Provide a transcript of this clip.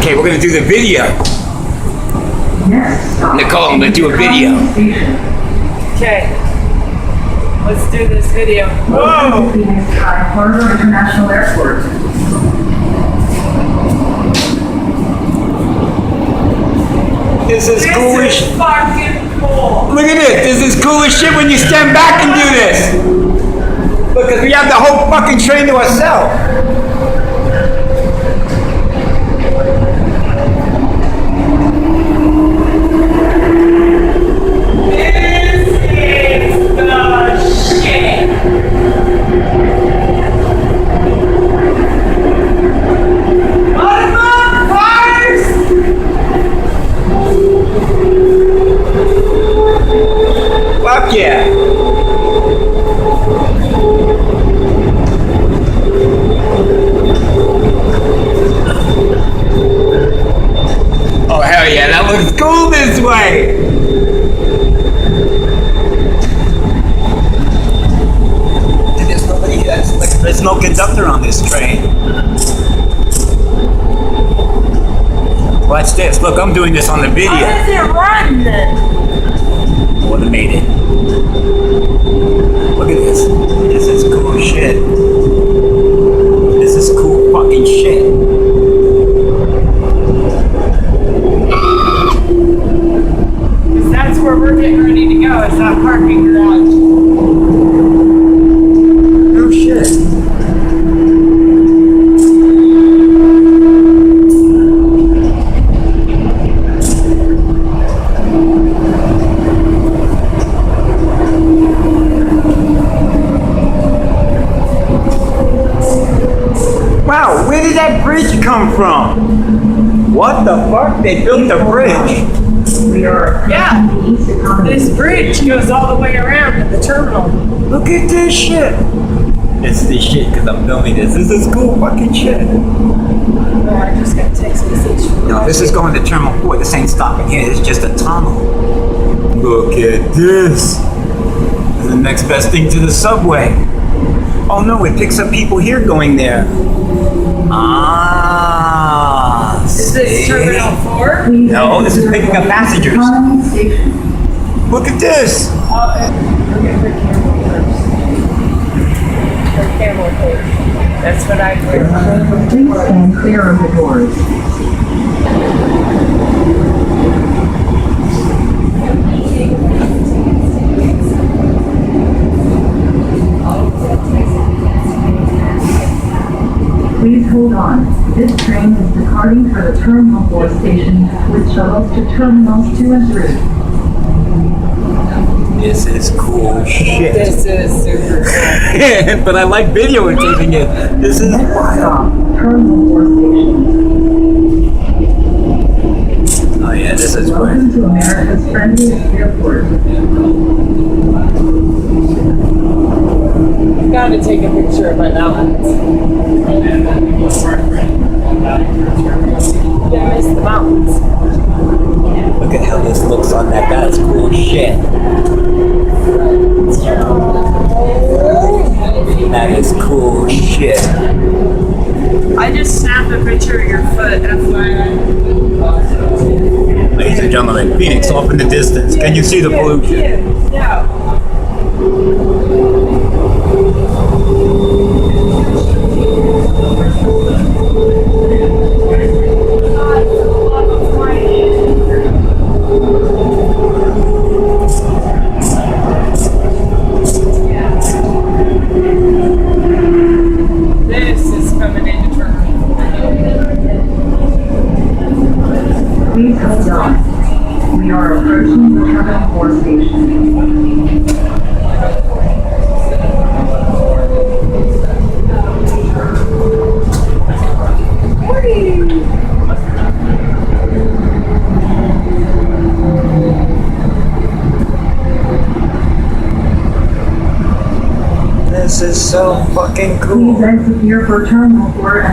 Okay, we're gonna do the video. Nicole, I'm gonna do a video. Okay. Let's do this video. Whoa! Phoenix SkyHarbor Airport. This is cool as shit. Fucking cool. Look at this. This is cool as shit when you stand back and do this. Look, because we have the whole fucking train to ourselves. Fuck yeah. Oh hell yeah, that looks cool this way. There's nobody, there's no conductor on this train. Watch this, look, I'm doing this on the video. How does it run then? Automated. Look at this. This is cool shit. This is cool fucking shit. Because that's where we're getting ready to go, is that parking garage. Oh shit. Wow, where did that bridge come from? What the fuck? They built a bridge. Yeah. This bridge goes all the way around to the terminal. Look at this shit. It's this shit because I'm filming this. This is cool fucking shit. Oh, I just got text message. No, this is going to Terminal 4. This ain't stopping here. It's just a tunnel. Look at this. This is the next best thing to the subway. Oh no, it picks up people here going there. Ah. Is this Terminal 4? No, this is picking up passengers. Look at this. Look at her camel first. Her camel first. That's what I heard. Please stand clear of the doors. Please hold on. This train is departing for the Terminal 4 station with shuttles to Terminals 2 and 3. This is cool shit. This is super cool. But I like videotaping it. This is wild. Terminal 4 station. Oh yeah, this is Welcome great. to America's friendliest airport. Gotta take a picture of my mountains. I miss the mountains. Look at how this looks on that. That's cool shit. That is cool shit. I just snapped a picture of your foot, FYI. Ladies and gentlemen, Phoenix off in the distance. Can you see the pollution? No. This is coming into Terminal. Please hold on. We are approaching the Terminal 4 station. This is so fucking cool. Please exit here for Terminal 4.